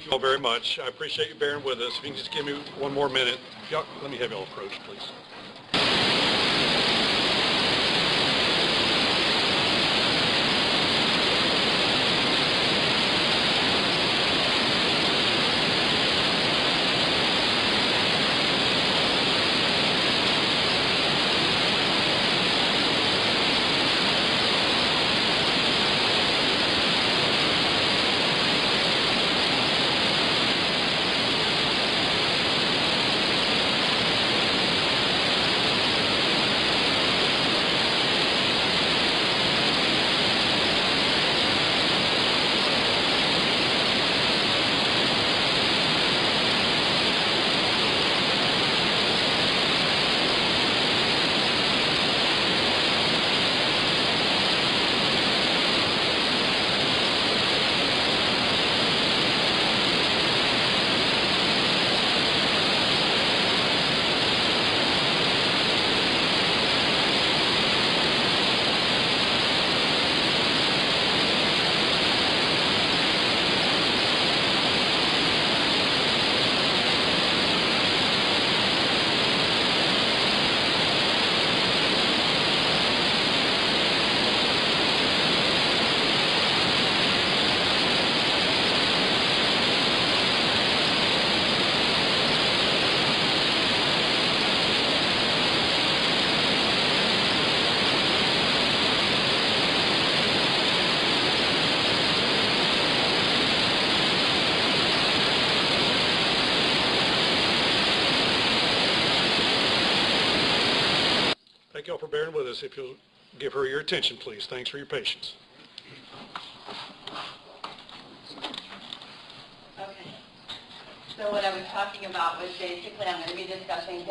you all very much. I appreciate you bearing with us. If you can just give me one more minute. Let me have you all approach, please. thank you all for bearing with us. If you'll give her your attention, please. Thanks for your patience. Okay. So what I was talking about was basically I'm going to be discussing the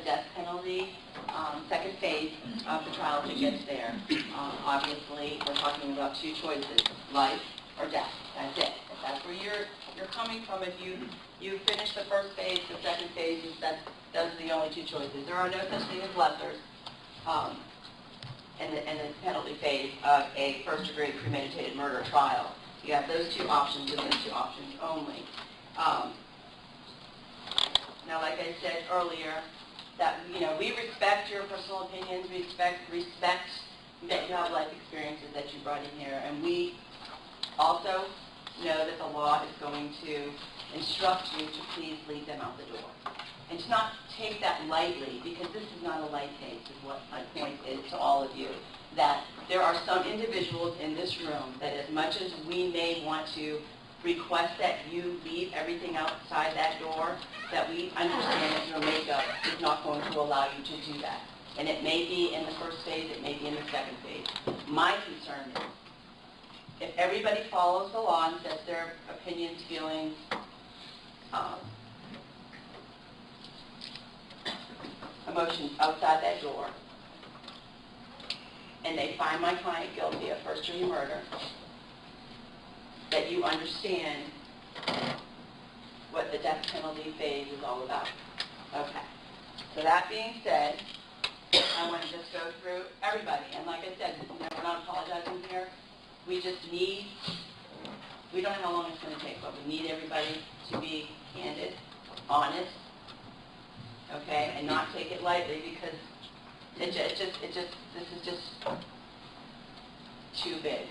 death penalty, second phase of the trial if it gets there. Obviously, we're talking about two choices, life or death. That's it. If that's where you're coming from, if you finish the first phase, the second phase, those are the only two choices. There are no such thing as lessers in the penalty phase of a first-degree premeditated murder trial. You have those two options and those two options only. Now, like I said earlier, that we respect your personal opinions, we respect that you have life experiences that you brought in here, and we also know that the law is going to instruct you to please leave them out the door. And to not take that lightly, because this is not a light case, is what my point is to all of you, that there are some individuals in this room that as much as we may want to request that you leave everything outside that door, that we understand that your makeup is not going to allow you to do that. And it may be in the first phase, it may be in the second phase. My concern is, if everybody follows the law and says their opinions, feelings, emotions outside that door, and they find my client guilty of first-degree murder, that you understand what the death penalty phase is all about. Okay. So that being said, I want to just go through everybody. And like I said, we're not apologizing here. We just need, we don't know how long it's going to take, but we need everybody to be candid, honest, okay, and not take it lightly, because this is just too big,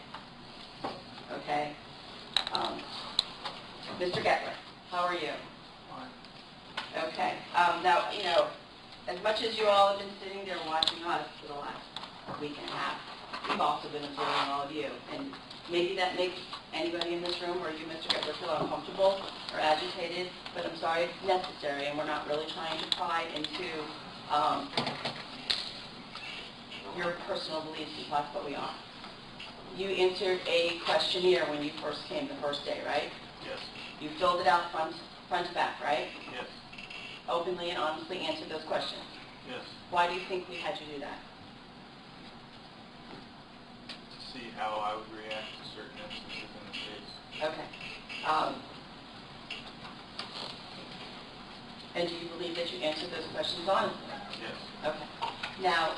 okay? Mr. Gettler, how are you? Fine. Okay. Now, as much as you all have been sitting there watching us for the last week and a half, we've also been observing all of you. And maybe that makes anybody in this room or you, Mr. Gettler, feel uncomfortable or agitated, but I'm sorry, it's necessary, and we're not really trying to pry into your personal beliefs and thoughts, but we are. You answered a questionnaire when you first came the first day, right? Yes. You filled it out front to back, right? Yes. Openly and honestly answered those questions. Yes. Why do you think we had you do that? To see how I would react to certain instances in the case. Okay. And do you believe that you answered those questions honestly? Yes. Okay. Now,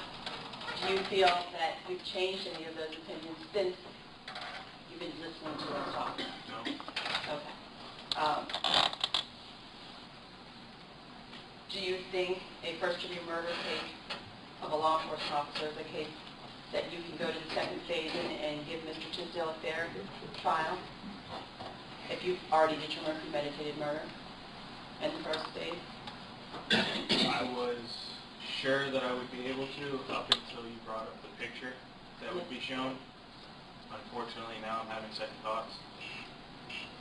do you feel that you've changed any of those opinions since you've been listening to us talk? No. Okay. Do you think a first-degree murder case of a law enforcement officer is a case that you can go to the second phase and give Mr. Tisdale a fair trial if you've already determined premeditated murder in the first phase? I was sure that I would be able to up until you brought up the picture that would be shown. Unfortunately, now I'm having second thoughts.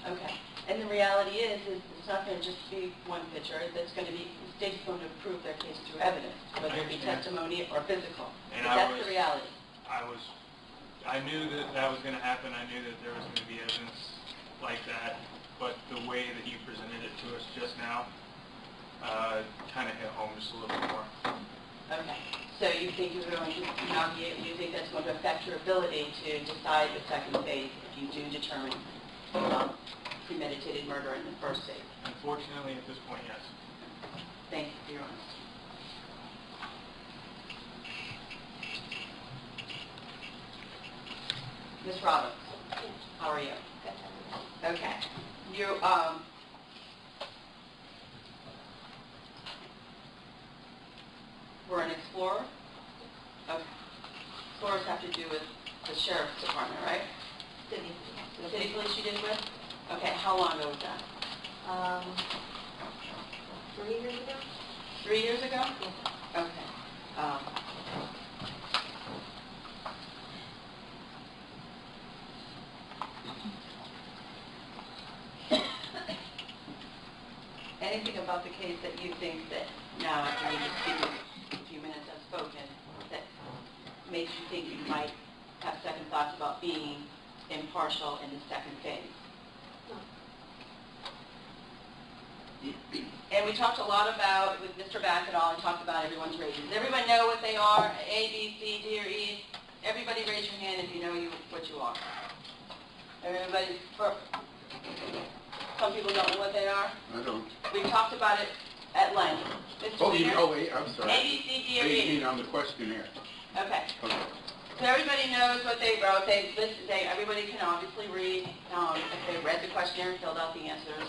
Okay. And the reality is it's not going to just be one picture. It's going to be, the state's going to prove their case through evidence, whether it be testimony or physical. And that's the reality. I knew that was going to happen. I knew that there was going to be evidence like that, but the way that you presented it to us just now kind of hit home just a little bit more. Okay. So you think you're going to navigate, you think that's going to affect your ability to decide the second phase if you do determine premeditated murder in the first phase? Unfortunately, at this point, yes. Thank you for your honesty. Ms. Roberts, how are you? Okay. You, were an explorer? Okay. Explorers have to do with the sheriff's department, right? City. The city police you did with? Okay, how long ago was that? 3 years ago? 3 years ago? Yeah. Okay. Anything about the case that you think that now, after you just speak a few minutes have spoken, that makes you think you might have second thoughts about being impartial in the second phase? And we talked a lot about, with Mr. Backetall, we talked about everyone's ratings. Does everybody know what they are? A, B, C, D, or E? Everybody raise your hand if you know what you are. Everybody, some people don't know what they are. I don't. We talked about it at length. Mr. Weiner? I'm sorry. A, B, C, D, or E? You mean on the questionnaire? Okay. Okay. So everybody knows what they wrote. Everybody can obviously read if they read the questionnaire and filled out the answers.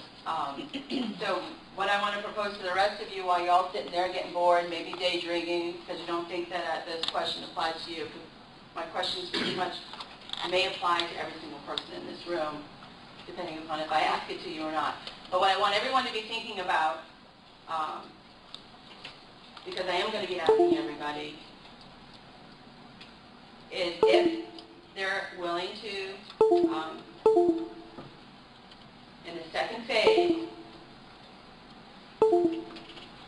So what I want to propose to the rest of you, while you're all sitting there getting bored, maybe daydreaming because you don't think that this question applies to you, because my questions pretty much may apply to every single person in this room, depending upon if I ask it to you or not. But what I want everyone to be thinking about, because I am going to be asking everybody, is if they're willing to, in the second phase,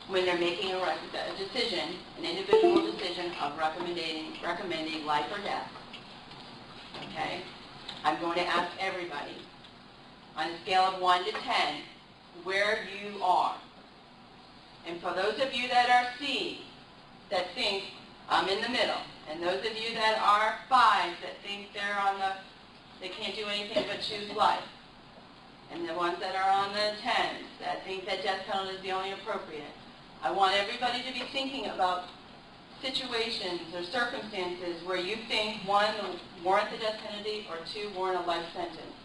when they're making a decision, an individual decision of recommending life or death, okay, I'm going to ask everybody, on a scale of 1 to 10, where you are. And for those of you that are C, that think I'm in the middle, and those of you that are 5 that think they can't do anything but choose life, and the ones that are on the 10s that think that death penalty is the only appropriate, I want everybody to be thinking about situations or circumstances where you think, 1, warrant the death penalty, or 2, warrant a life sentence.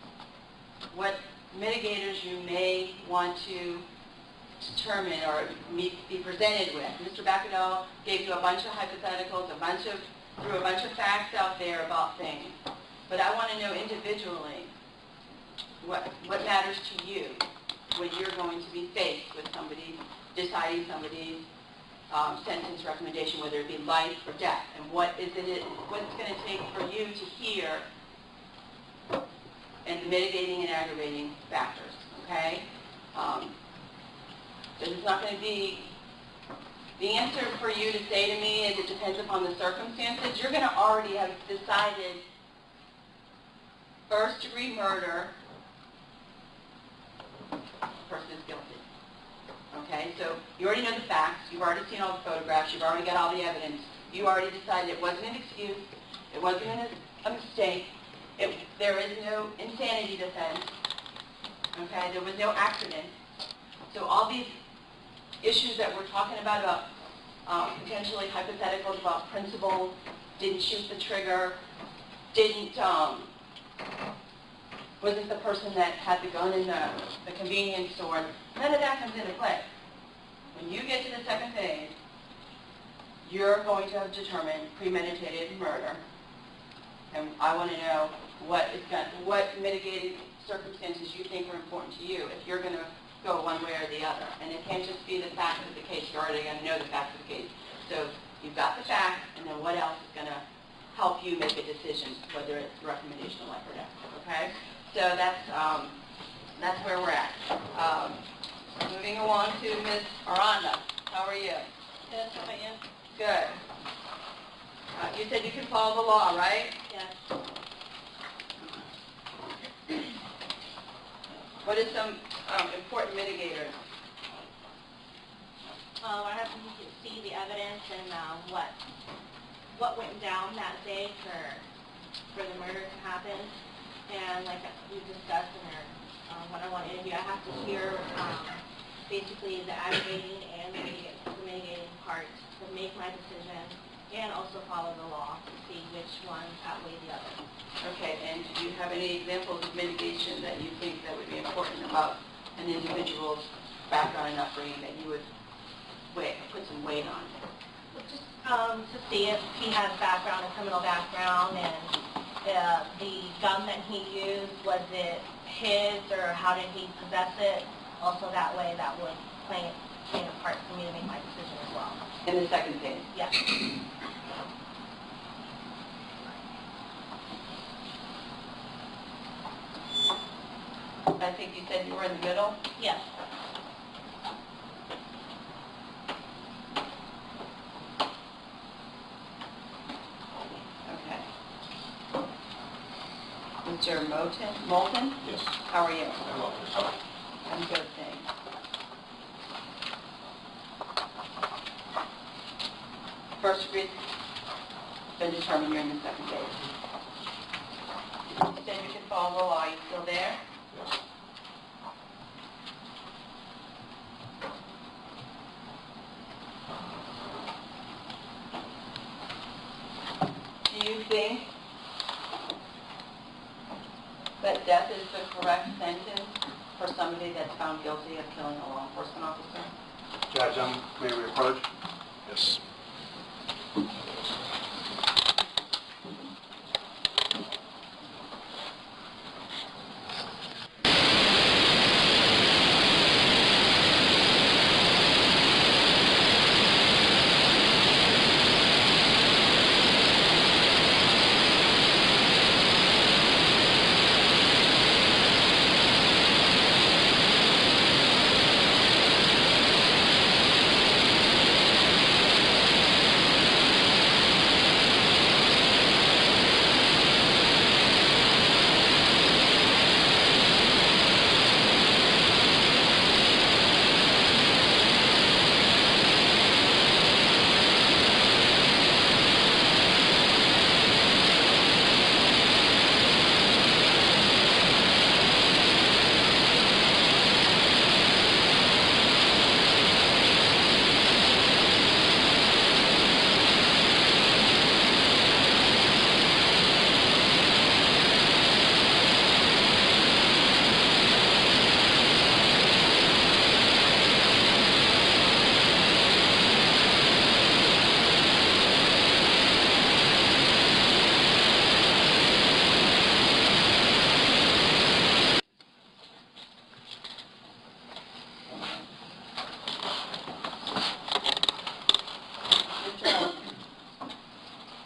What mitigators you may want to determine or be presented with. Mr. Backetall gave you a bunch of hypotheticals, threw a bunch of facts out there about things. But I want to know individually what matters to you when you're going to be faced with deciding somebody's sentence recommendation, whether it be life or death, and what's going to take for you to hear and the mitigating and aggravating factors, okay? It's not going to be, the answer for you to say to me is it depends upon the circumstances. You're going to already have decided first-degree murder, person is guilty. Okay, so you already know the facts, you've already seen all the photographs, you've already got all the evidence, you already decided it wasn't an excuse, it wasn't a mistake, there is no insanity defense, okay, there was no accident. So all these issues that we're talking about potentially hypotheticals about principal, didn't shoot the trigger, wasn't the person that had the gun in the convenience store, none of that comes into play. When you get to the second phase, you're going to have determined premeditated murder. And I want to know what mitigating circumstances you think are important to you if you're going to go one way or the other. And it can't just be the fact of the case. You're already going to know the facts of the case. So you've got the facts, and then what else is going to help you make a decision, whether it's the recommendation of life or death. Okay? So that's where we're at. Moving along to Ms. Aranda. How are you? Good, how about you? Good. You said you can follow the law, right? Yes. What are some important mitigators? I have to see the evidence and what went down that day for the murder to happen. And like we discussed in our one-on-one interview, I have to hear basically the aggravating and the mitigating parts to make my decision, and also follow the law to see which one outweigh the other. Okay, and do you have any examples of mitigation that you think that would be important about an individual's background and upbringing that you would put some weight on? Just to see if he has a criminal background, and the gun that he used, was it his, or how did he possess it? Also that way, that would play a part for me to make my decision as well. In the second phase? Yeah. I think you said you were in the middle? Yes. Mr. Moulton? Yes. How are you? I'm well. Yourself? I'm good, thanks. First degree been determined you're in the second phase. You said you could follow the law. Are you still there? Yes. Do you think that death is the correct sentence for somebody that's found guilty of killing a law enforcement officer? Judge, may we approach? Yes.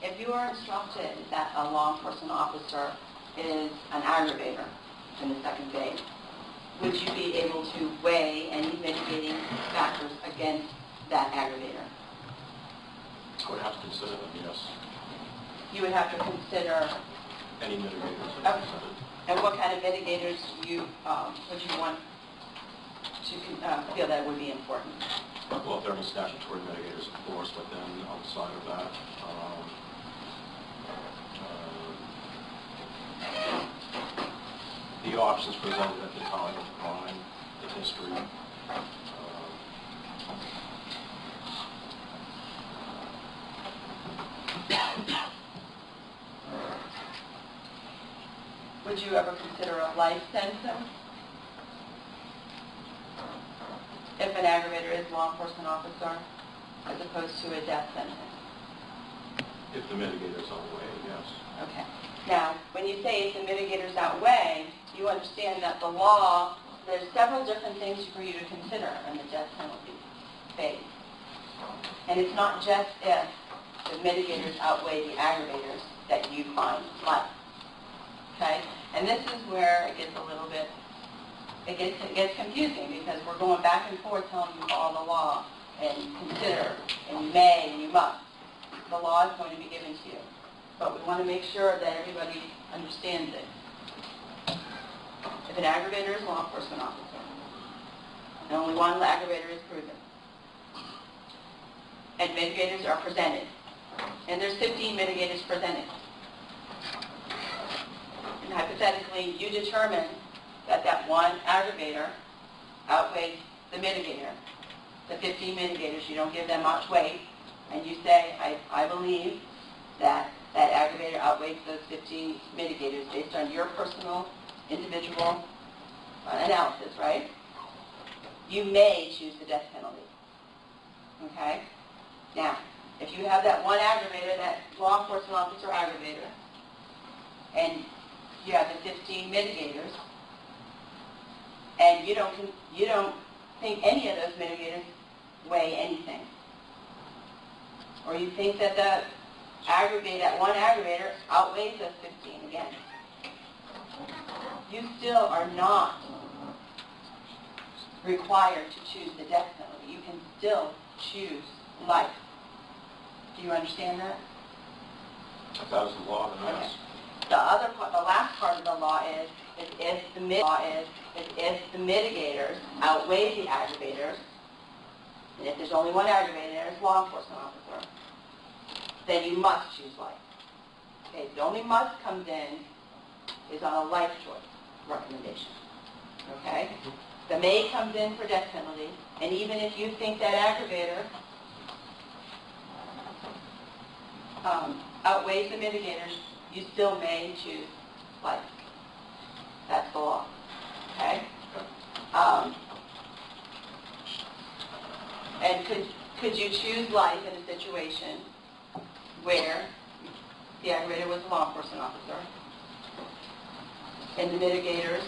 If you are instructed that a law enforcement officer is an aggravator in the second phase, would you be able to weigh any mitigating factors against that aggravator? I would have to consider them, yes. You would have to consider, Any mitigators. Okay. and what kind of mitigators would you want to feel that would be important? Well, if there are any statutory mitigators, of course, but then outside of that, the options presented at the time of the crime, the history, Would you ever consider a life sentence if an aggravator is a law enforcement officer as opposed to a death sentence? if the mitigators outweigh, yes. Okay. Now, when you say if the mitigators outweigh, you understand that the law, there's several different things for you to consider in the death penalty phase. And it's not just if the mitigators outweigh the aggravators that you find life. Okay? And this is where it gets a little bit, it gets confusing because we're going back and forth telling you all the law and consider and you may and you must. The law is going to be given to you. But we want to make sure that everybody understands it. If an aggravator is a law enforcement officer, and only one aggravator is proven, and mitigators are presented, and there's 15 mitigators presented, and hypothetically you determine that that one aggravator outweighs the mitigator, the 15 mitigators, you don't give them much weight, and you say, I believe that that aggravator outweighs those 15 mitigators based on your personal, individual analysis, right? You may choose the death penalty. Okay? Now, if you have that one aggravator, that law enforcement officer aggravator, and you have the 15 mitigators, and you don't think any of those mitigators weigh anything, or you think that that one aggravator outweighs those 15 again, you still are not required to choose the death penalty. You can still choose life. Do you understand that? If that is the law, then yes. The other part, the last part of the law is if the mitigators outweigh the aggravators, and if there's only one aggravator, there's law enforcement officer, then you must choose life. Okay, the only must comes in is on a life choice recommendation. Okay? The may comes in for death penalty, and even if you think that aggravator outweighs the mitigators, you still may choose life. That's the law. Okay? And could you choose life in a situation where the aggravator was a law enforcement officer and the mitigators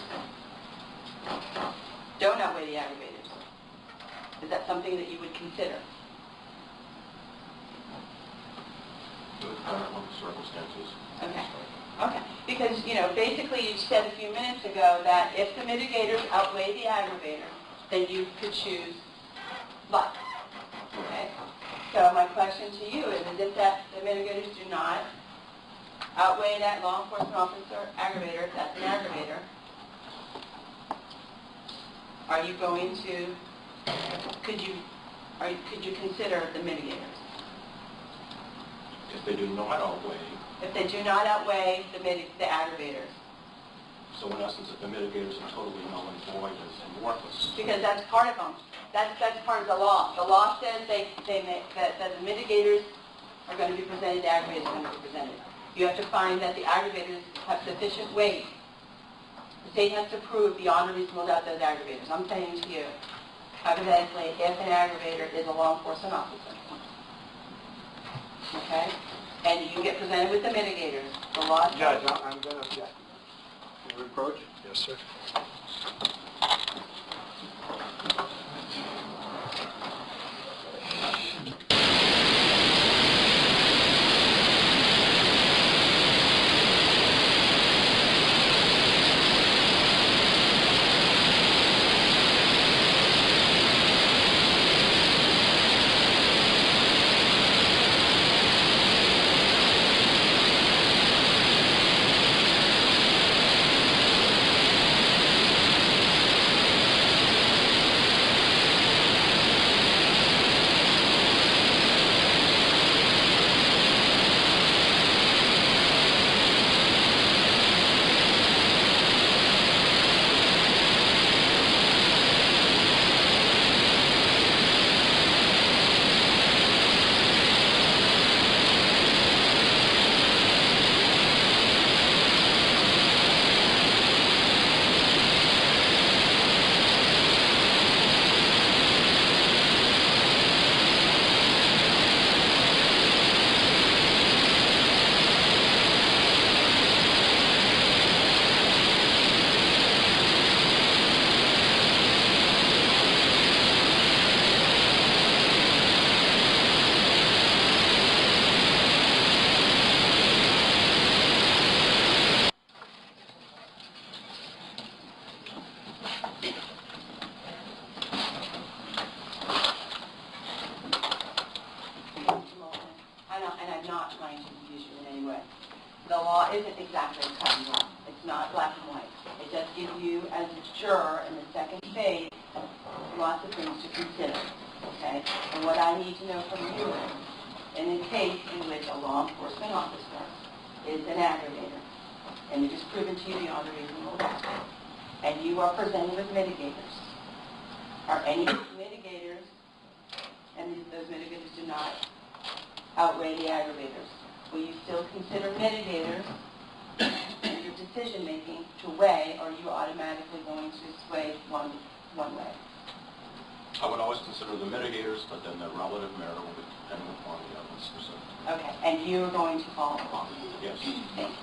don't outweigh the aggravators? Is that something that you would consider? Depending on the circumstances. Okay. Okay. Because, basically you said a few minutes ago that if the mitigators outweigh the aggravator, then you could choose life. Okay? So my question to you is if that the mitigators do not outweigh that law enforcement officer aggravator, if that's an aggravator, are you going to, could you consider the mitigators? If they do not outweigh, If they do not outweigh the aggravators? so in essence, if the mitigators are totally null and void and worthless. Because that's part of them. That's part of the law. The law says that the mitigators are going to be presented, the aggravators are going to be presented. You have to find that the aggravators have sufficient weight. The state has to prove beyond a reasonable doubt those aggravators. I'm saying to you, hypothetically, if an aggravator is a law enforcement officer, okay, and you get presented with the mitigators, the law says... Judge, I'm going to object. Can you approach? Yes, sir. The law isn't exactly cut and dry. It's not black and white. It just gives you, as a juror in the second phase, lots of things to consider. Okay? And what I need to know from you is, in a case in which a law enforcement officer is an aggravator, and it is proven to you beyond a reasonable doubt, and you are presented with mitigators, are any of those mitigators, and those mitigators do not outweigh the aggravators, will you still consider mitigators in your decision-making to weigh, or are you automatically going to sway one way? I would always consider the mitigators, but then the relative merit will be depending upon the evidence presented. Okay, and you're going to follow along? Yes. Thank you.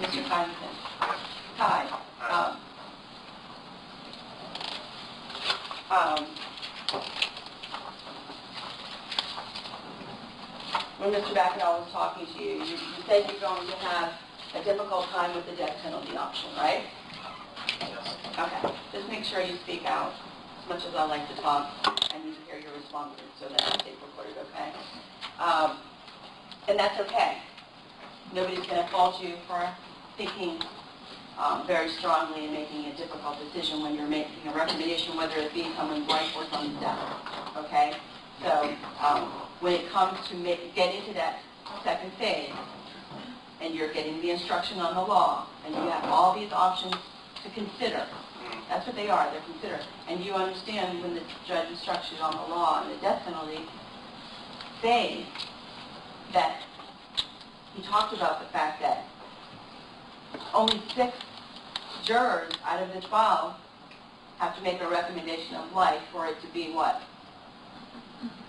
Mr. Kyneton. Hi. When Mr. Bacanal was talking to you, you said you're going to have a difficult time with the death penalty option, right? Yes. Okay. Just make sure you speak out. As much as I like to talk, I need to hear your responses so that it's recorded, okay? And that's okay. Nobody's going to fault you for thinking very strongly and making a difficult decision when you're making a recommendation, whether it be someone's life or someone's death. Okay? So when it comes to getting to that second phase, and you're getting the instruction on the law, and you have all these options to consider. That's what they are, they're considered. And you understand when the judge instructs you on the law and the death penalty phase, that he talked about the fact that only 6 jurors out of the 12 have to make a recommendation of life for it to be what?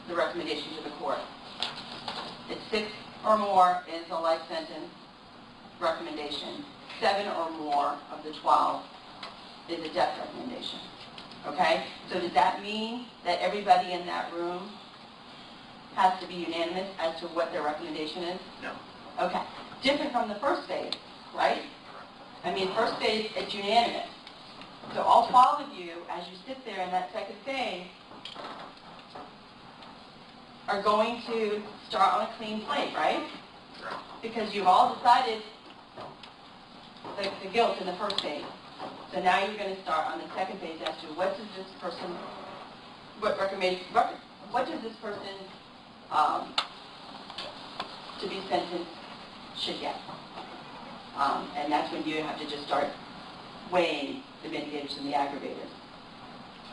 The recommendation to the court. It's 6 or more is a life sentence recommendation. 7 or more of the 12 is a death recommendation. Okay? So does that mean that everybody in that room has to be unanimous as to what their recommendation is? No. Okay. Different from the first phase, right? I mean, first phase, it's unanimous. So all 12 of you, as you sit there in that second phase, are going to start on a clean slate, right? Because you've all decided the guilt in the first phase. So now you're going to start on the second phase as to what does this person, what does this person to be sentenced should get. And that's when you have to just start weighing the mitigators and the aggravators.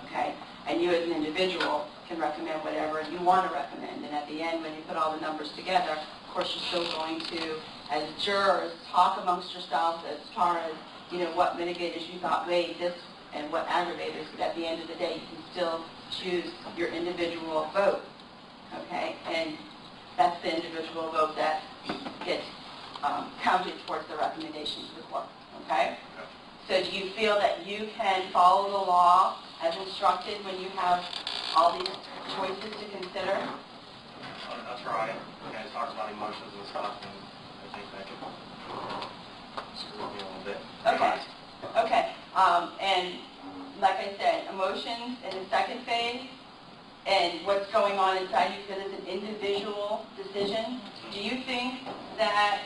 Okay? And you as an individual can recommend whatever you want to recommend. And at the end, when you put all the numbers together, of course you're still going to, as jurors, talk amongst yourselves as far as, you know, what mitigators you thought weighed this and what aggravators. But at the end of the day, you can still choose your individual vote. Okay? And that's the individual vote that gets counted towards the recommendation to the court. Okay? So do you feel that you can follow the law as instructed when you have all these choices to consider? That's right. You guys talked about emotions and stuff, and I think that could screw me a little bit. Okay. Okay. And like I said, emotions in the second phase and what's going on inside you, because it's an individual decision. Do you think that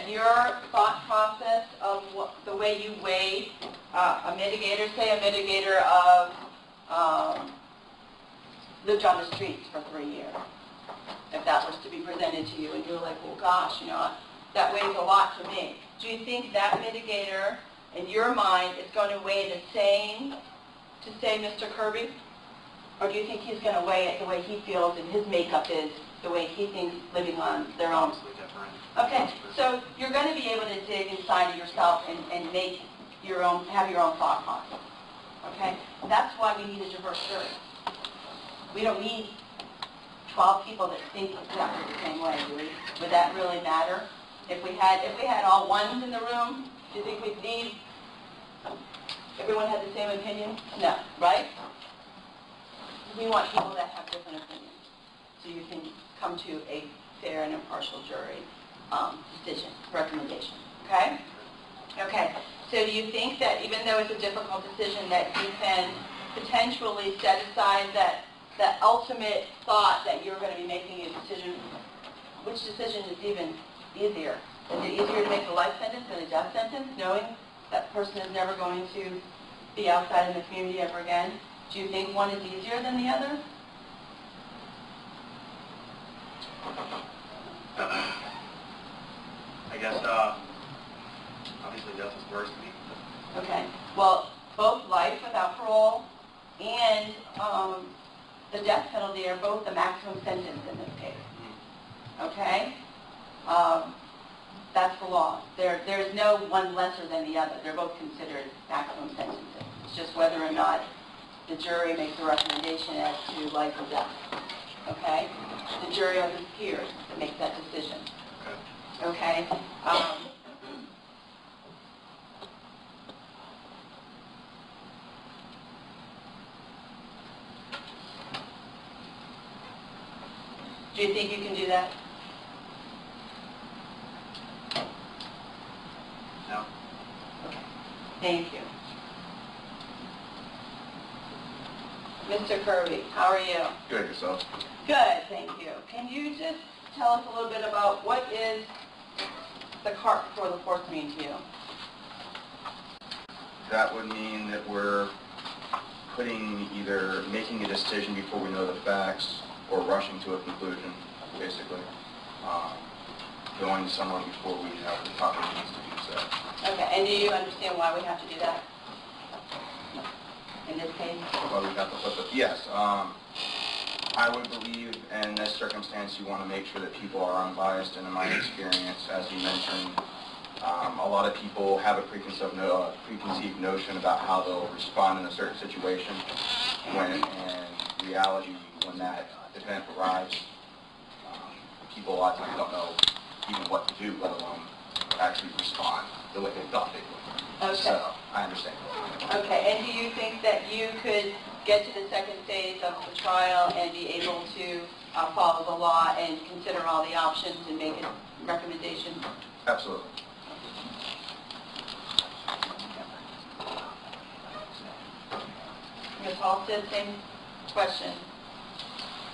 your thought process of the way you weigh a mitigator, say a mitigator of lived on the streets for 3 years, if that was to be presented to you and you're like, well, gosh, you know, that weighs a lot to me. Do you think that mitigator in your mind is going to weigh the same to, say, Mr. Kirby? Or do you think he's going to weigh it the way he feels and his makeup is, the way he thinks living on their own? Okay, so you're going to be able to dig inside of yourself and make your own, have your own thought process. Okay? That's why we need a diverse jury. We don't need 12 people that think exactly the same way, do we? Would that really matter? If we had all ones in the room, do you think we'd need everyone had the same opinion? No, right? We want people that have different opinions, so you can come to a fair and impartial jury decision, recommendation. Okay? Okay. So do you think that even though it's a difficult decision, that you can potentially set aside that ultimate thought that you're going to be making a decision? Which decision is even easier? Is it easier to make a life sentence than a death sentence, knowing that person is never going to be outside in the community ever again? Do you think one is easier than the other? I guess, obviously death is worse to me. Okay. Well, both life without parole and the death penalty are both the maximum sentence in this case. Okay? That's the law. There's no one lesser than the other. They're both considered maximum sentences. It's just whether or not the jury makes a recommendation as to life or death. Okay? The jury are the peers that make that decision. Okay? Do you think you can do that? No. Okay. Thank you. Mr. Kirby, how are you? Good, yourself? Good, thank you. Can you just tell us a little bit about what is the cart before the horse mean to you? That would mean that we're either making a decision before we know the facts or rushing to a conclusion, basically. Going somewhere before we have the proper means to do so. Okay, and do you understand why we have to do that? In this case? Well, we have to flip it. Yes, I would believe in this circumstance you want to make sure that people are unbiased, and in my experience, as you mentioned, a lot of people have a preconceived notion about how they'll respond in a certain situation, when in reality, when that event arrives, people a lot of times don't know even what to do, let alone actually respond the way they thought they would. Okay. So, I understand. Okay, and do you think that you could get to the second phase of the trial and be able to follow the law and consider all the options and make a recommendation? Absolutely. Ms. Halstead, same question.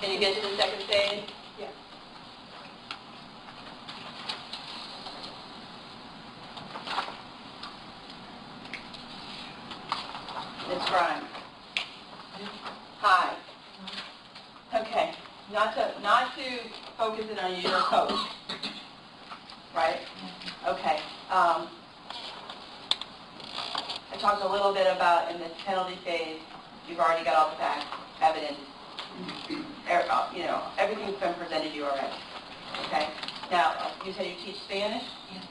Can you get to the second phase? Yes. Ms. Grimes? Hi. Okay, not to focus it on your coach, right? Okay. I talked a little bit about in this penalty phase, you've already got all the facts, evidence, everything's been presented to you already. Okay. Now, you said you teach Spanish? Yes,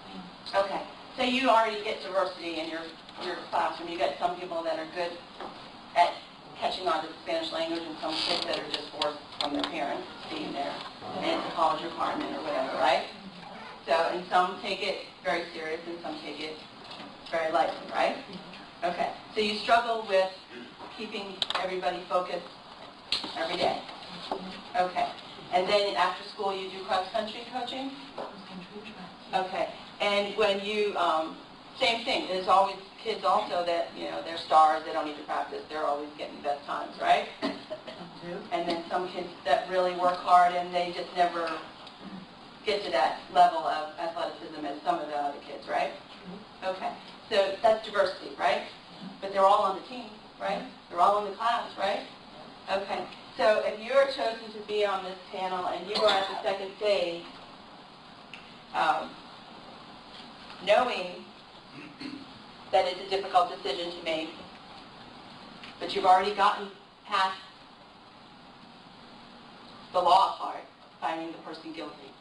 ma'am. Okay. So you already get diversity in your classroom. You got some people that are good at catching on to the Spanish language and some kids that are just forced from their parents being there. And it's a college requirement or whatever, right? So, and some take it very serious and some take it very lightly, right? Okay. So you struggle with keeping everybody focused every day. Okay. And then after school you do cross-country coaching? Cross-country track. Okay. And when you, same thing, there's always kids also that, they're stars, they don't need to practice, they're always getting the best times, right? And then some kids that really work hard and they just never get to that level of athleticism as some of the other kids, right? Okay. So that's diversity, right? But they're all on the team, right? They're all in the class, right? Okay. So if you're chosen to be on this panel and you are at the second phase, knowing that it's a difficult decision to make, but you've already gotten past the law part, finding the person guilty.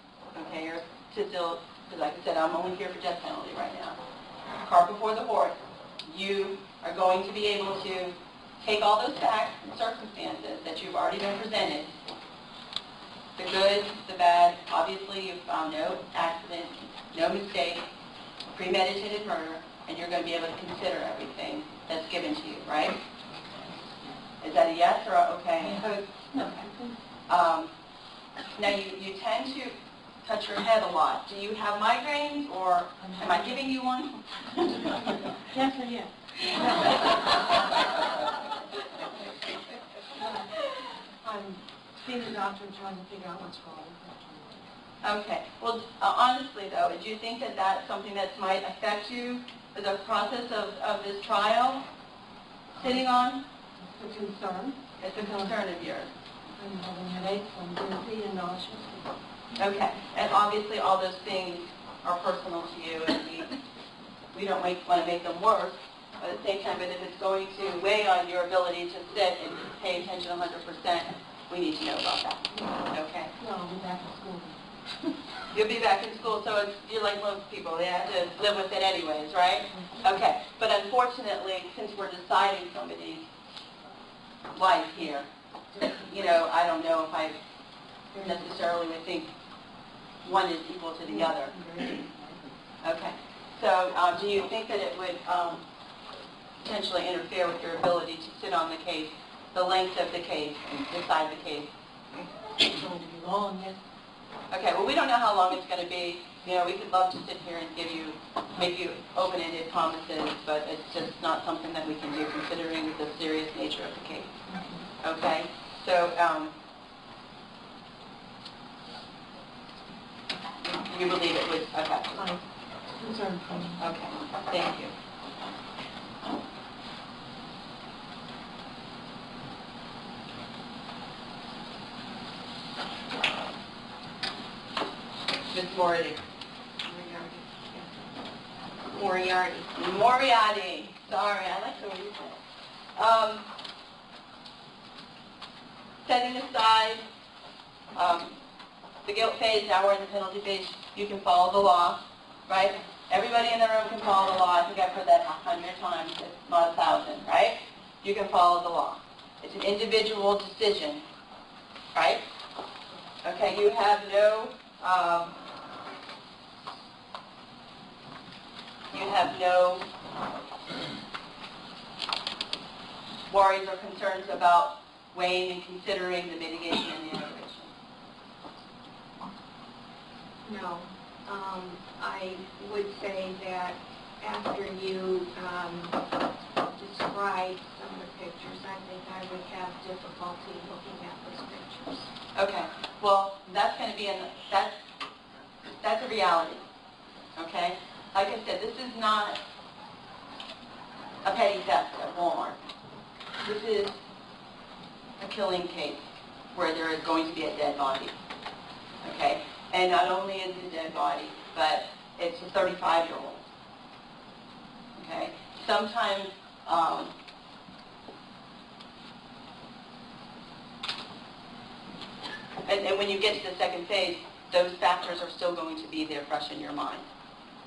Okay, you're still, because like I said, I'm only here for death penalty right now. Cart before the horse. You are going to be able to take all those facts and circumstances that you've already been presented, the good, the bad, obviously you've found no accident, no mistake, premeditated murder, and you're going to be able to consider everything that's given to you, right? Is that a yes or a okay? Okay. Now you tend to touch your head a lot. Do you have migraines or am I giving you one? Yes or yes? I'm seeing the doctor and trying to figure out what's wrong. Okay. Well, honestly, though, do you think that that's something that might affect you for the process of this trial? Sitting on? It's a concern. It's a concern of yours. I'm having headaches, I'm dizzy and nauseous. Okay. And obviously, all those things are personal to you, and we don't want to make them worse. But at the same time, but if it's going to weigh on your ability to sit and pay attention 100%, we need to know about that. Okay? No, I'll be back in school. You'll be back in school, so you're like most people. They have to live with it anyways, right? Okay. But unfortunately, since we're deciding somebody's life here, I don't know if I necessarily would think one is equal to the other. Okay. So do you think that it would potentially interfere with your ability to sit on the case, the length of the case, and decide the case? It's going to be long, yes. Okay, well, we don't know how long it's going to be. We could love to sit here and make you open-ended promises, but it's just not something that we can do considering the serious nature of the case. Okay? So, you believe it was, okay. Okay, thank you. Ms. Moriarty. Moriarty. Sorry, I like the way you said it. Setting aside the guilt phase, now we're in the penalty phase, you can follow the law, right? Everybody in the room can follow the law. I think I've heard that 100 times, if not 1,000, right? You can follow the law. It's an individual decision, right? Okay, you have no worries or concerns about weighing and considering the mitigation and the aggravation. No. I would say that after you describe some of the pictures, I think I would have difficulty looking at those pictures. Okay, well, that's going to be, that's a reality, okay? Like I said, this is not a petty theft at Walmart. This is a killing case where there is going to be a dead body, okay? And not only is it a dead body, but it's a 35-year-old, okay? Sometimes, and when you get to the second phase, those factors are still going to be there fresh in your mind,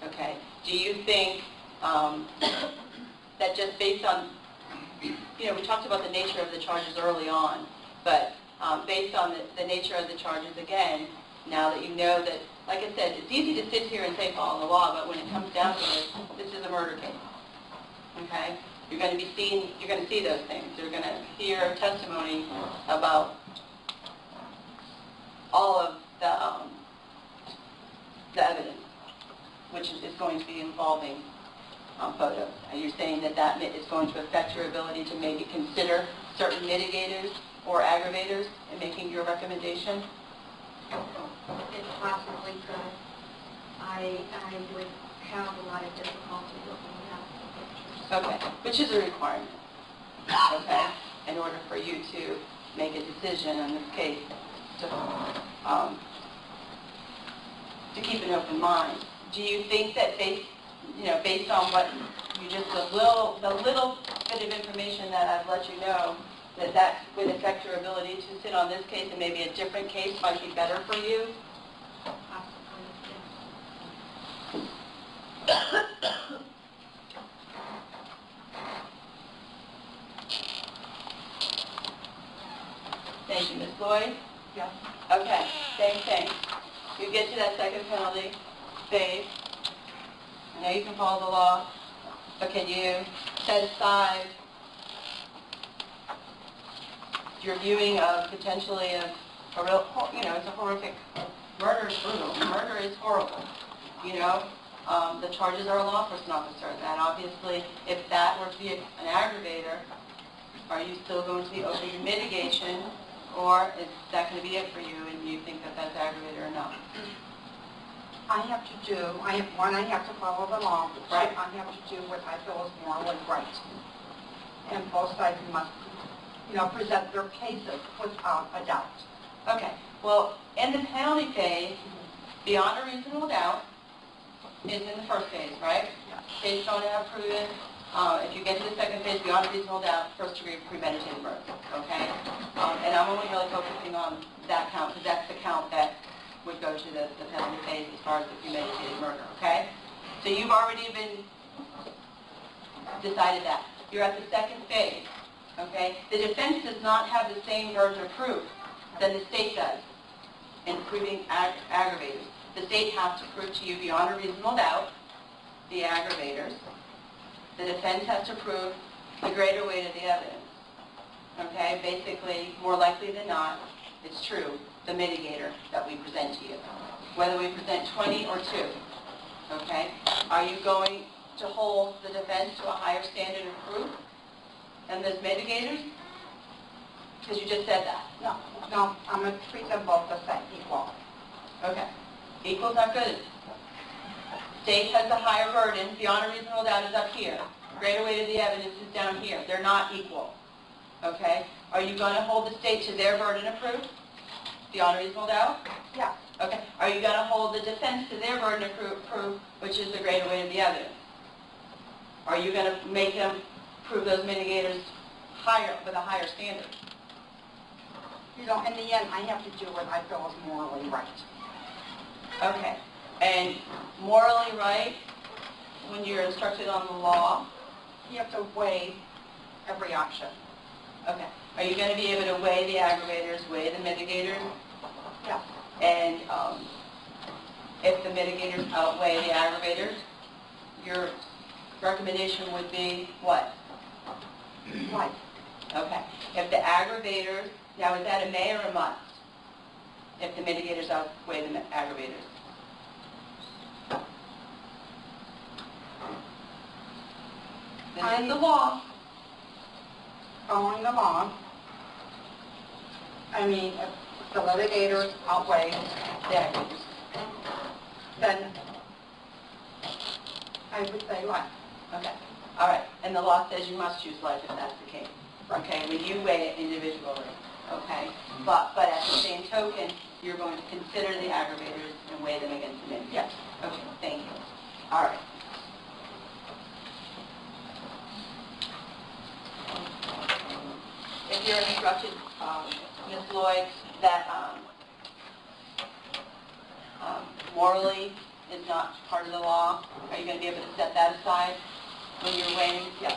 okay? Do you think that just based on, you know, we talked about the nature of the charges early on, but based on the nature of the charges again, now that you know that, like I said, it's easy to sit here and say follow the law, but when it comes down to it, this is a murder case, okay? You're going to see those things. You're going to hear testimony about all of the evidence, which is going to be involving photos. Are you saying that is going to affect your ability to maybe consider certain mitigators or aggravators in making your recommendation? It possibly could. I would have a lot of difficulty looking at the pictures. Okay, which is a requirement, okay, in order for you to make a decision in this case to keep an open mind. Do you think that based on what you just, the little bit of information that I've let you know, that would affect your ability to sit on this case and maybe a different case might be better for you? Possibly, yes. Thank you, Ms. Lloyd? Yes. Okay, same thing. You get to that second penalty phase. I know you can follow the law, but can you set aside your viewing of potentially a real, it's a horrific, murder is brutal, murder is horrible, the charges are a law enforcement officer. That obviously, if that were to be an aggravator, are you still going to be open to mitigation, or is that going to be it for you and you think that that's aggravator or not? I have to follow the law. Right. I have to do what I feel is morally right. And both sides must, present their cases without a doubt. Okay, well, in the penalty phase, beyond a reasonable doubt is in the first phase, right? Yes. Case don't have proven. If you get to the second phase, beyond a reasonable doubt, first degree premeditated murder, okay? And I'm only really focusing on that count, because that's the count that would go to the penalty phase as far as the premeditated murder, okay? So you've already decided that. You're at the second phase, okay? The defense does not have the same burden of proof than the state does in proving aggravators. The state has to prove to you beyond a reasonable doubt the aggravators. The defense has to prove the greater weight of the evidence, okay? Basically, more likely than not, it's true, the mitigator that we present to you. Whether we present 20 or 2, okay? Are you going to hold the defense to a higher standard of proof than those mitigators? Because you just said that. No, I'm going to treat them both the same, equal. Okay. Equal's not good. State has the higher burden. Beyond a reasonable doubt is up here. Greater weight of the evidence is down here. They're not equal. Okay? Are you going to hold the state to their burden of proof? Beyond a reasonable doubt? Yeah. Okay. Are you going to hold the defense to their burden of proof, which is the greater weight of the evidence? Are you going to make them prove those mitigators higher, with a higher standard? You know, in the end, I have to do what I feel is morally right. Okay. And morally right, when you're instructed on the law, You have to weigh every option. okay. Are you going to be able to weigh the aggravators, weigh the mitigators? Yeah. And if the mitigators outweigh the aggravators, your recommendation would be what? Right. Okay. If the aggravators, now is that a may or a must? If the mitigators outweigh the aggravators? This is the law. Following the law, I mean, if the litigators outweigh the aggravators, then I would say life. Okay. All right. And the law says you must choose life if that's the case. Okay. When you weigh it individually. Okay. But at the same token, you're going to consider the aggravators and weigh them against the mitigators. Yes. Okay. Thank you. All right. If you're instructed, Ms. Lloyd, that morally is not part of the law, are you going to be able to set that aside when you're weighing? Yeah.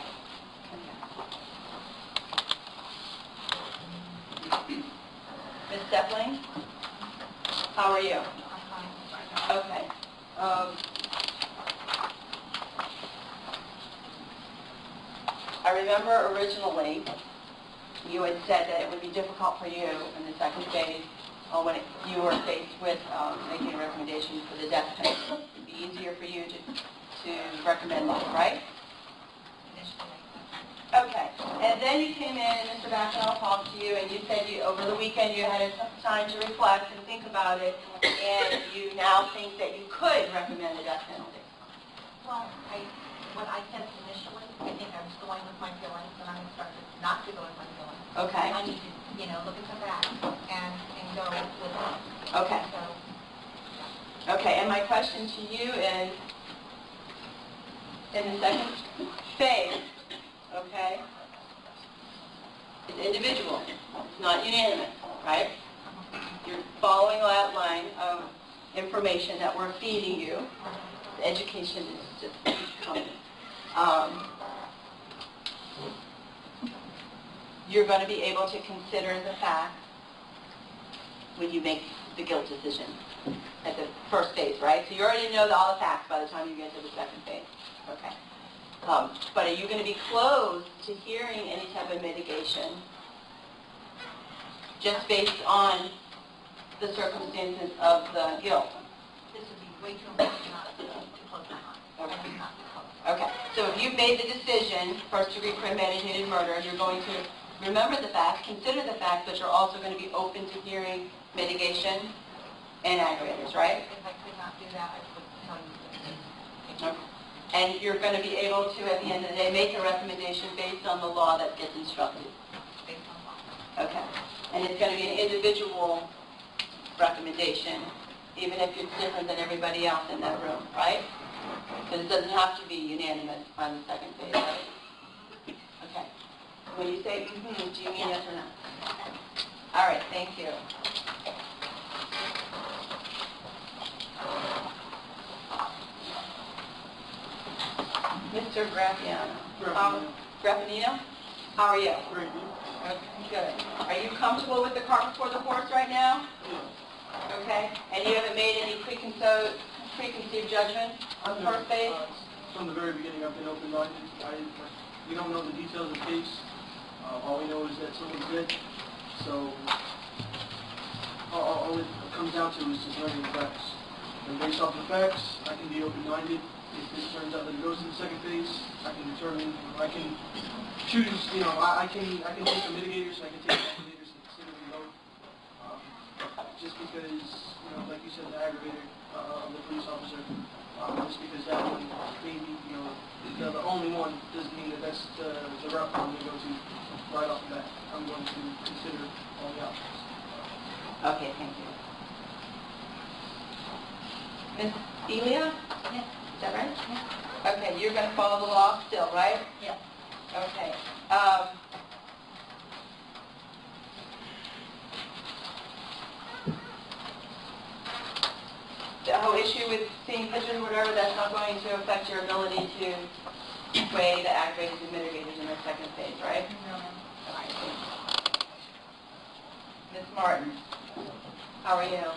Okay. Ms. Stepling, how are you? Okay. I remember originally you had said that it would be difficult for you in the second phase when you were faced with making a recommendation for the death penalty. It would be easier for you to recommend that, right? Okay. And then you came in, and Mr. Bacanal talked to you, and you said over the weekend you had time to reflect and think about it, and you now think that you could recommend the death penalty. Well, what I said initially, I think I was going with my feelings, and I'm instructed not to go with my feelings. Okay. I need to, look at the facts and go with it. Okay. So, Okay, and my question to you is, in the second phase, okay, it's individual, it's not unanimous, right? You're following that line of information that we're feeding you. The education is just coming. You're going to be able to consider the facts when you make the guilt decision at the first phase, right? So you already know all the facts by the time you get to the second phase. Okay. But are you going to be closed to hearing any type of mitigation just based on the circumstances of the guilt? this would be way too much not to close my mind. Okay. I would not be close. Okay. So if you've made the decision, first degree premeditated murder, you're going to remember the facts, consider the facts, but you're also going to be open to hearing mitigation and aggravators, right? If I could not do that, I would tell you that. Okay. And you're going to be able to, at the end of the day, make a recommendation based on the law that gets instructed. Based on law. Okay. And it's going to be an individual recommendation, even if it's different than everybody else in that room, right? Because it doesn't have to be unanimous on the second phase, right? Okay. When you say mm-hmm, do you mean yes or no? All right, thank you. Mr. Graffiano. Graffinino? How are you? Very good. Okay, good. Are you comfortable with the cart before the horse right now? Okay. And you haven't made any preconceived judgment on the first phase? From the very beginning, I've been open-minded. We don't know the details of the case. All we know is that someone's dead. So all it comes down to is just learning the facts. And based off the facts, I can be open-minded. If this turns out that it goes to the second phase, I can determine, I can choose, I can take the mitigators, I can take the mitigators just because, you know, like you said, the aggravator of the police officer, just because that one, maybe, you know, the only one doesn't mean that that's the route I'm going to go to right off the bat. I'm going to consider all the options. Okay, thank you. Ms. Elia? Yes. Is that right? Yes. Okay, you're going to follow the law still, right? Yes. Okay. The whole issue with seeing pictures or whatever, that's not going to affect your ability to weigh the aggravators and mitigators in the second phase, right? No. All right, thank you. Ms. Martin, how are you?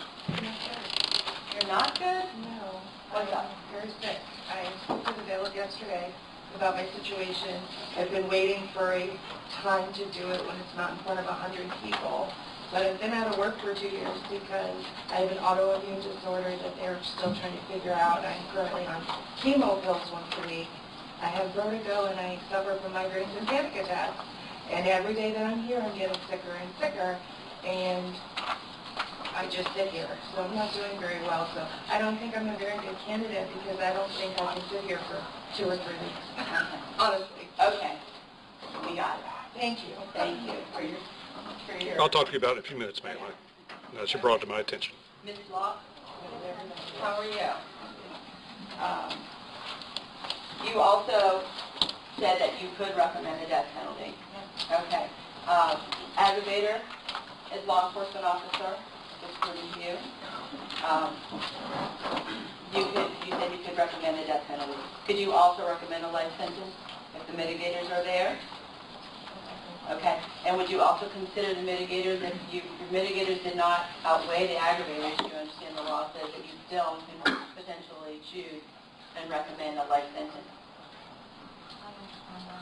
You're not good? No. What's up? Very sick. I spoke to the bailiff yesterday about my situation. I've been waiting for a time to do it when it's not in front of 100 people. But I've been out of work for 2 years because I have an autoimmune disorder that they're still trying to figure out. I'm currently on chemo pills once a week. I have vertigo and I suffer from migraines and panic attacks. And every day that I'm here, I'm getting sicker and sicker. And I just sit here, so I'm not doing very well. So I don't think I'm a very good candidate because I don't think I can sit here for 2 or 3 weeks. Honestly. Okay, we got it. Thank you. Thank you for your I'll talk to you about it in a few minutes, ma'am. That's brought it to my attention. Ms. Locke, how are you? You also said that you could recommend a death penalty. Okay. Aggravator is law enforcement officer, excluding you. You said you could recommend a death penalty. Could you also recommend a life sentence if the mitigators are there? Okay. And would you also consider the mitigators if your mitigators did not outweigh the aggravators? You understand the law says that you still can potentially choose and recommend a life sentence.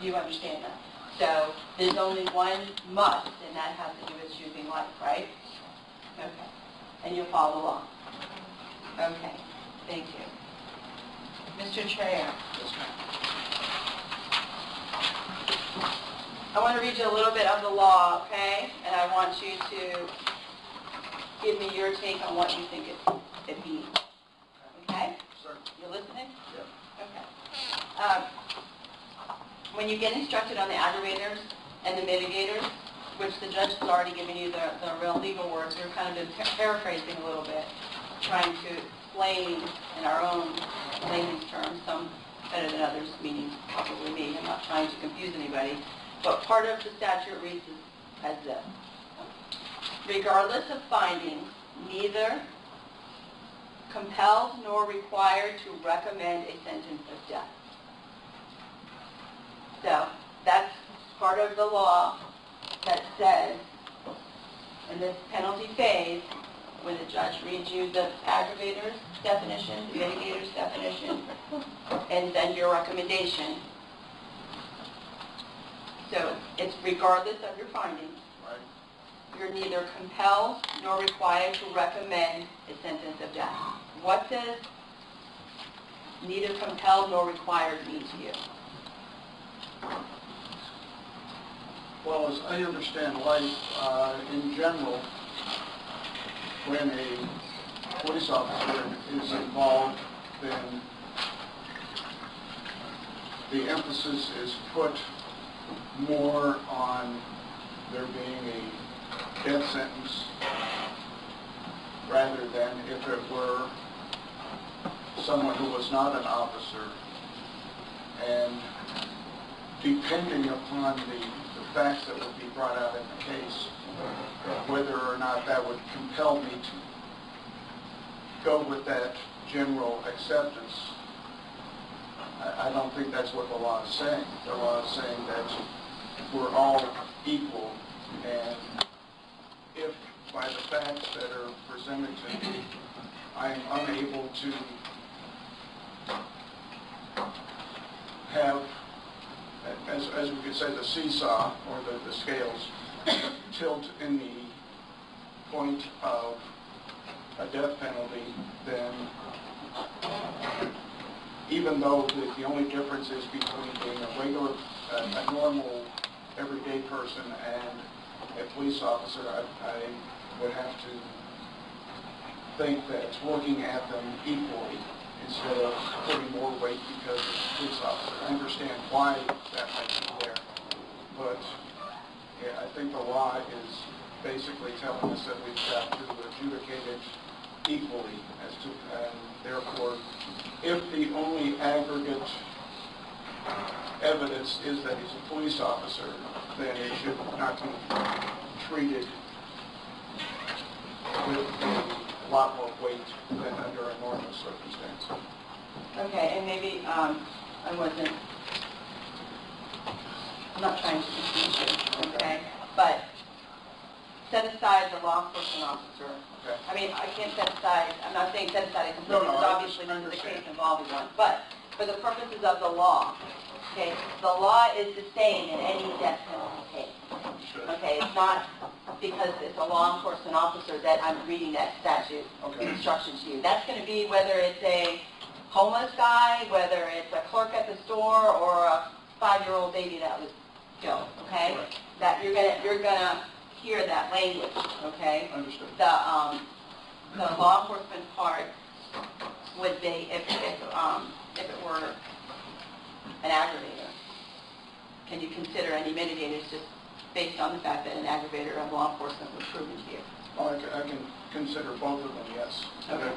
You understand that? So there's only one must, and that has to do with choosing life, right? Okay. And you'll follow the law. Okay. Thank you. Mr. Trayer. I want to read you a little bit of the law, okay? And I want you to give me your take on what you think it means. Okay? Sir? You listening? Yeah. Okay. When you get instructed on the aggravators and the mitigators, which the judge has already given you the real legal words, we're kind of been paraphrasing a little bit, trying to explain in our own layman's terms, some better than others, meaning probably me. I'm not trying to confuse anybody. But part of the statute reads as this. Regardless of findings, neither compelled nor required to recommend a sentence of death. So that's part of the law that says in this penalty phase, when the judge reads you the aggravators definition, the mitigators definition, and then your recommendation. So it's regardless of your findings. Right. You're neither compelled nor required to recommend a sentence of death. What does neither compelled nor required mean to you? Well, as I understand life in general, when a police officer is involved, then the emphasis is put more on there being a death sentence rather than if it were someone who was not an officer. And depending upon the facts that would be brought out in the case, whether or not that would compel me to go with that general acceptance, I don't think that's what the law is saying. The law is saying that we're all equal, and if by the facts that are presented to me, I'm unable to have, as we could say, the seesaw or the scales tilt in the point of a death penalty, then even though the only difference is between being a regular, a normal, everyday person and a police officer, I would have to think that looking at them equally instead of putting more weight because it's a police officer. I understand why that might be there, but yeah, I think the law is basically telling us that we've got to adjudicate it equally as to, and therefore, if the only aggregate evidence is that he's a police officer, then it should not be treated with a lot more weight than under a normal circumstance. Okay, and maybe I'm not trying to confuse you, okay? But set aside the law enforcement officer. Okay. I mean, I can't set aside, I'm not saying set aside it completely, No, because I obviously this is the understand. case involving one. But for the purposes of the law, okay, the law is the same in any death penalty case. Should. Okay, it's not because it's a law enforcement officer that I'm reading that statute instruction to you. That's going to be whether it's a homeless guy, whether it's a clerk at the store, or a 5-year-old baby that was killed. Okay, Right. that you're gonna hear that language. Okay, Understood. the law enforcement part would be if it were an aggravator. Can you consider any mitigators just based on the fact that an aggravator of law enforcement was proven to you? Well, I can consider both of them, yes. Okay.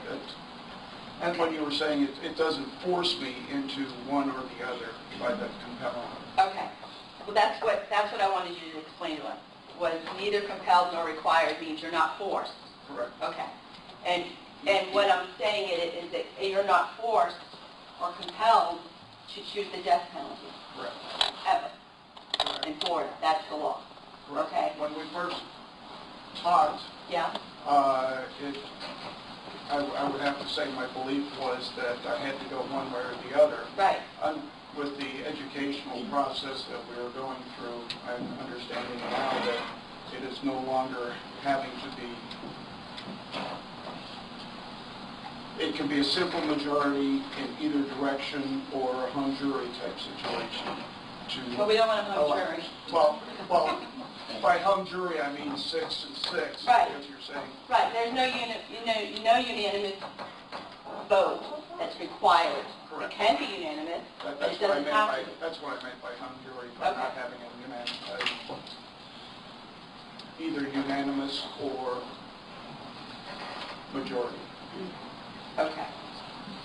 But when you were saying it doesn't force me into one or the other by the compelling. Okay. Well, that's what I wanted you to explain to us. Was neither compelled nor required means you're not forced. Correct. Okay. And what I'm saying is that you're not forced or compelled to choose the death penalty. Correct. Ever. Correct. In Florida. That's the law. Correct. Okay. When we first talked, Yeah? I would have to say my belief was that I had to go one way or the other. Right. With the educational process that we were going through, I'm understanding now that it is no longer having to be, it can be a simple majority in either direction or a hung jury type situation. But we don't want a hung jury. Well, by hung jury I mean 6 and 6, Right. what you're saying. Right. There's no unanimous vote that's required. Correct. It can be unanimous, but That's it what I doesn't meant have by, to be. that's what I meant by hung jury, by not Okay. having either unanimous or majority. Okay.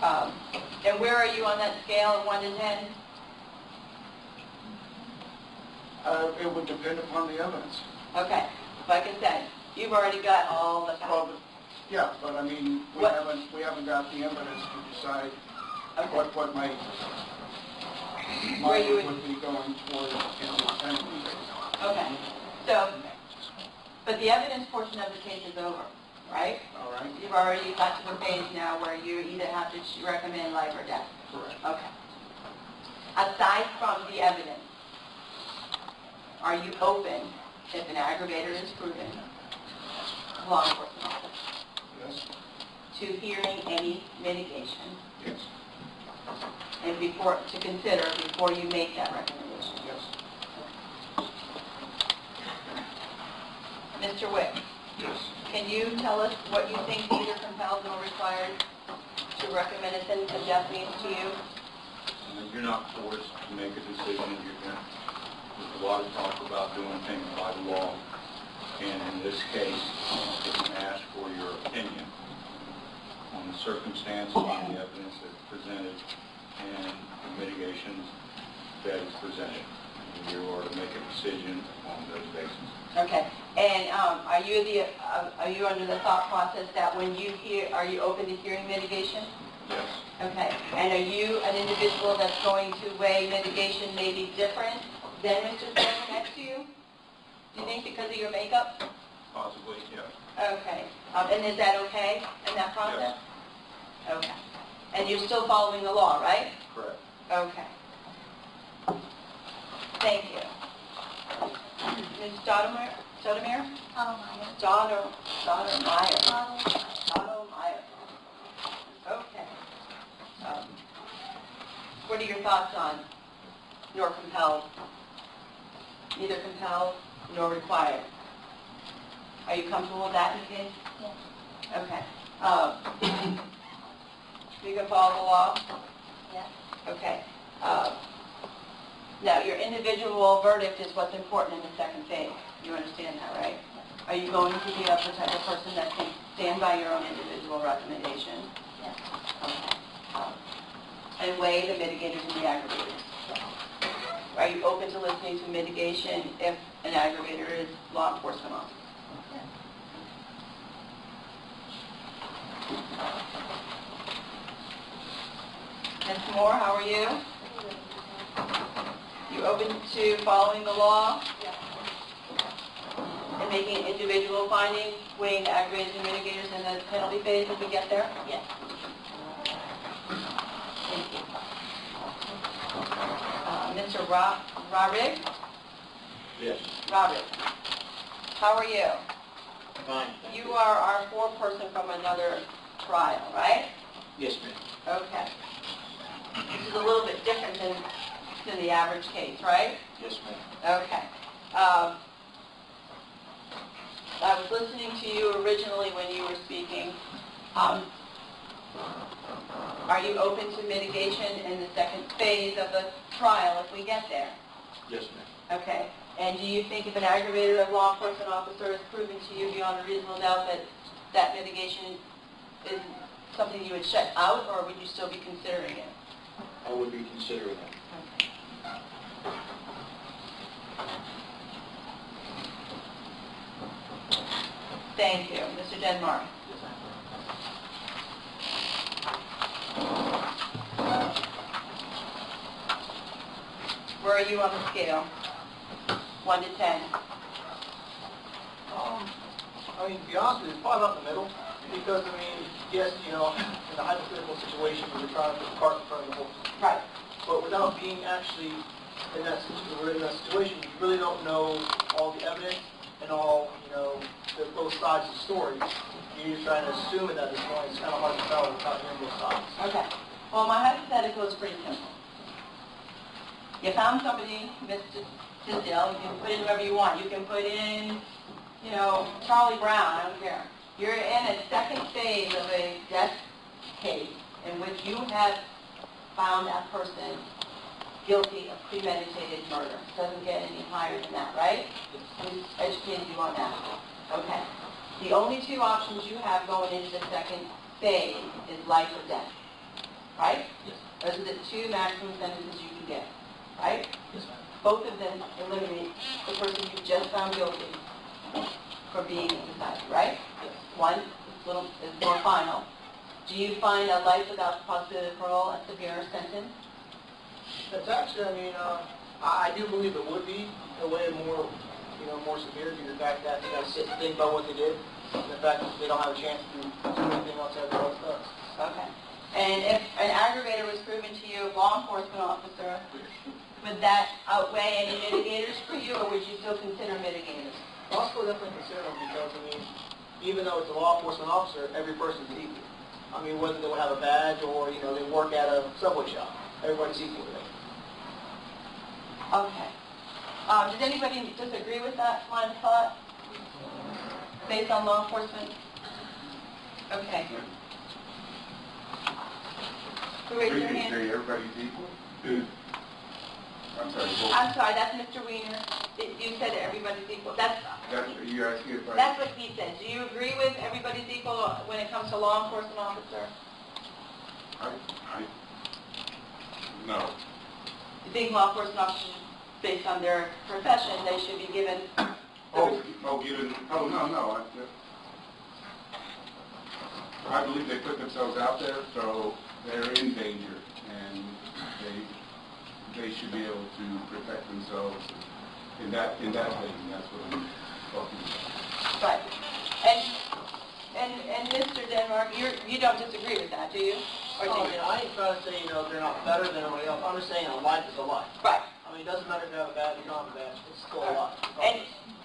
And where are you on that scale of 1 to 10? It would depend upon the evidence. Okay. Like I said, you've already got all the Well, facts. yeah, but I mean, we What- haven't got the evidence to decide Okay. what my Where you mind would be going toward in the penalty phase. Okay. So, but the evidence portion of the case is over, right? All right? You've already got to the phase now where you either have to recommend life or death. Correct. Okay. Aside from the evidence, are you open, if an aggravator is proven, law enforcement officer, Yes? to hearing any mitigation Yes. and to consider before you make that recommendation? Yes. Mr. Wick, Yes. can you tell us what you think neither compelled nor required to recommend a sentence of death means to you? You're not forced to make a decision. There's a lot of talk about doing things by the law. And in this case, you can ask for your opinion on the circumstances, on the evidence that's presented, and the mitigations that is presented. And you are to make a decision on those bases. Okay. And are you under the thought process that when you are you open to hearing mitigation? Yes. Okay. And are you an individual that's going to weigh mitigation maybe different than Mr. Stanley next to you? Do you think because of your makeup? Possibly, yes. Okay. And is that okay in that process? Yes. Okay. And you're still following the law, right? Correct. Okay. Thank you. Ms. Stoudemire? Stoudemire? Stoudemire. Okay. What are your thoughts on nor compelled? Neither compelled nor required. Are you comfortable with that in the case? Yes. Okay. You can follow the law? Yes. Okay. Now, your individual verdict is what's important in the second phase. You understand that, right? Are you going to be a type of person that can stand by your own individual recommendation? Yes. Okay. And weigh the mitigators and the aggravators? Are you open to listening to mitigation if an aggravator is law enforcement officer? Ms. Moore, how are you? You open to following the law? Yes. And making an individual finding, weighing the aggravators and mitigators in the penalty phase if we get there? Yes. Thank you. Mr. Roderick? Yes. Roderick, how are you? Fine. You are our foreperson from another trial, right? Yes, ma'am. Okay. This is a little bit different than the average case, right? Yes, ma'am. Okay. I was listening to you originally when you were speaking. Are you open to mitigation in the second phase of the trial if we get there? Yes, ma'am. Okay. And do you think if an aggravated law enforcement officer is proven to you beyond a reasonable doubt that that mitigation is something you would shut out, or would you still be considering it? I would be considering it. Thank you. Mr. Denmark. Where are you on the scale? 1 to 10. I mean, to be honest with you, it's probably about the middle. Because, I mean, yes, you know, in a hypothetical situation where you're trying to put the cart in front of the horse. Right. But without being actually in that situation, you really don't know all the evidence and all, you know, both sides of the story. You're trying to assume it at this point. It's kind of hard to tell without hearing both sides. Okay. Well, my hypothetical is pretty simple. You found somebody, Mr. Tisdale, you can put in whoever you want. You can put in, you know, Charlie Brown, I don't care. You're in a second phase of a death case in which you have found that person guilty of premeditated murder. Doesn't get any higher than that, right? We've educated you on that. Okay. The only two options you have going into the second phase is life or death. Right? Yes. Those are the two maximum sentences you can get. Right? Yes, ma'am. Both of them eliminate the person you just found guilty for being decided, right? Yes. One is more final. Do you find a life without possibility of parole a severe sentence? It's actually, I mean, I do believe it would be a way more, you know, more severe due to the fact that they got to sit and think about what they did, and the fact that they don't have a chance to do anything else everybody else does. Okay. And if an aggravator was proven to you, law enforcement officer, would that outweigh any mitigators for you, or would you still consider mitigators? I'll still definitely consider them because, I mean, even though it's a law enforcement officer, every person's equal. I mean, whether they would have a badge or, you know, they work at a Subway shop, everybody's equal to them. Okay. Does anybody disagree with that line of thought? Based on law enforcement? Okay. Who raised their hand? Everybody's equal? I'm sorry, that's Mr. Wiener. You said everybody's equal. That's You're asking if that's what he said. Do you agree with everybody's equal when it comes to law enforcement officer? No. You think law enforcement officers, based on their profession, they should be given... No. I believe they put themselves out there, so they're in danger, and they should be able to protect themselves in that vein. That's what I'm talking about. Right. And Mr. Denmark, you don't disagree with that, do you? Or do I you? mean, I ain't trying to say, you know, they're not better than everybody else. I'm just saying a life is a life. Right. I mean, it doesn't matter if you have a badge or not have a badge. It's still a life.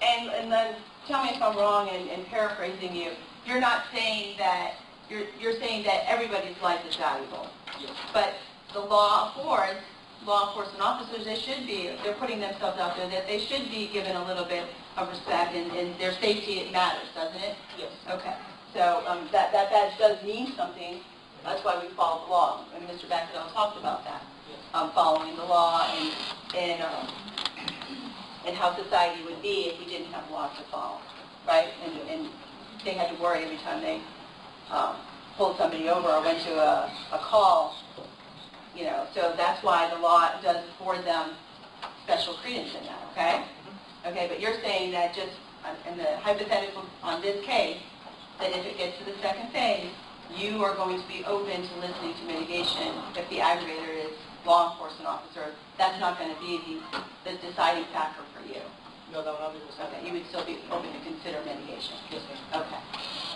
And then tell me if I'm wrong in paraphrasing you. You're not saying that you're saying that everybody's life is valuable. Yes. But the law affords law enforcement officers, they're putting themselves out there, that they should be given a little bit of respect, and their safety, it matters, doesn't it? Yes. Okay. So that badge does mean something. That's why we follow the law. And Mr. Baccadell talked about that, following the law and how society would be if we didn't have laws to follow, right? And they had to worry every time they pulled somebody over or went to a call, you know. So that's why the law does afford them special credence in that, okay? Okay, but you're saying that just in the hypothetical on this case, that if it gets to the second phase, you are going to be open to listening to mitigation if the aggravator is law enforcement officer. That's not going to be the deciding factor for you. No, that would not be the Okay, you would still be open to consider mitigation. Yes, ma'am. Okay.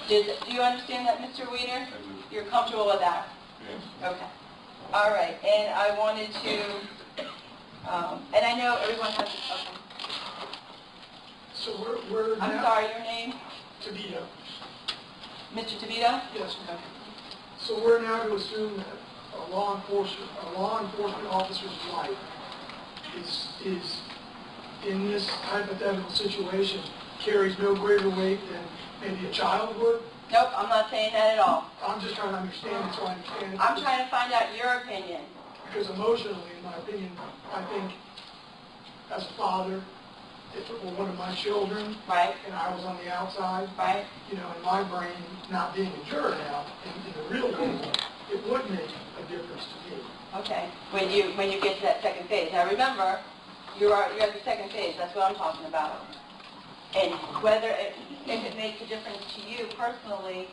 Do you understand that, Mr. Weiner? You're comfortable with that? Yes. Okay. All right. And I wanted to, and I know everyone has. Okay. So we're I'm now... sorry. Your name? Tavito. Mr. Tavito? Yes, ma'am. So we're now to assume that a law enforcement officer's life is in this hypothetical situation carries no greater weight than maybe a child would? Nope, I'm not saying that at all. I'm just trying to understand it so I understand it. I'm trying to find out your opinion. Because emotionally, in my opinion, I think as a father, if it were one of my children, Right. and I was on the outside, Right. you know, in my brain, not being a juror now, in the real world, it would make a difference to me. Okay. When you get to that second phase. Now remember, you're at the second phase. That's what I'm talking about. And whether if it makes a difference to you personally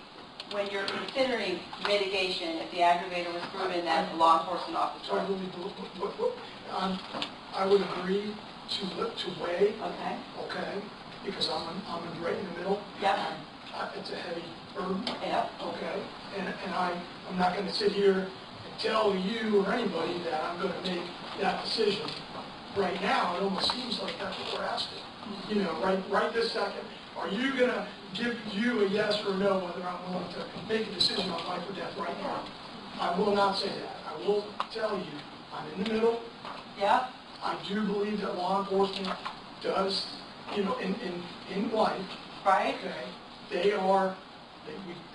when you're considering mitigation, if the aggravator was proven that a law enforcement So I officer. really, I would agree to weigh, Okay. okay, because I'm right in the middle. Yep. It's a heavy burden. Yep. Okay, and I'm not going to sit here and tell you or anybody that I'm going to make that decision right now. It almost seems like that's what we're asking. You know, right this second, are you going to give you a yes or no whether I'm willing to make a decision on life or death right now? I will not say that. I will tell you, I'm in the middle. Yep. I do believe that law enforcement does, you know, in life, Right. okay, they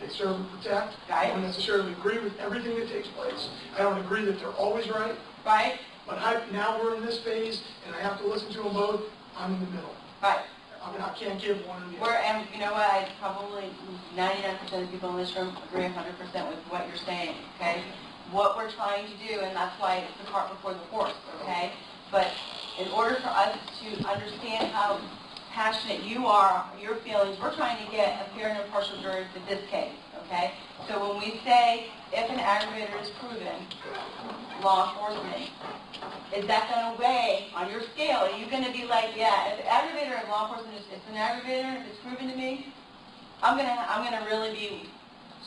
serve and protect. Right. I don't necessarily agree with everything that takes place. I don't agree that they're always right. Right. But now we're in this phase, and I have to listen to them both. I'm in the middle. Right. I mean, I can't give one or the other. And you know what? I probably 99% of people in this room agree 100% with what you're saying. Okay. What we're trying to do, and that's why it's the cart before the horse. Okay. But in order for us to understand how passionate you are, your feelings, we're trying to get a fair and impartial jury for this case, okay? So when we say if an aggravator is proven, law enforcement, is that going to weigh on your scale? Are you going to be like, yeah, if the aggravator and law enforcement is an aggravator, if it's proven to me, I'm gonna really be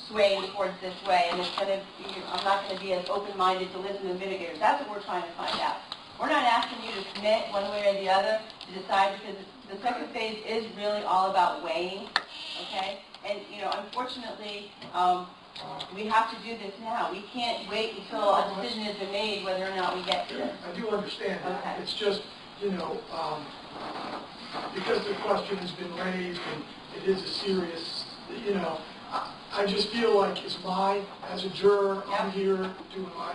swaying towards this way, and I'm not going to be as open-minded to listen to mitigators. That's what we're trying to find out. We're not asking you to commit one way or the other to decide, because the second phase is really all about weighing, okay? And, you know, unfortunately, we have to do this now. We can't wait until a decision has been made whether or not we get to this. I do understand that. Okay. It's just, you know, because the question has been raised and it is a serious, you know, I just feel like as a juror, I'm Yep. here doing my,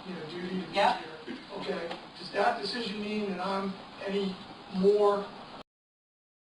you know, duty to be Yep. here. Okay, does that decision mean that I'm any more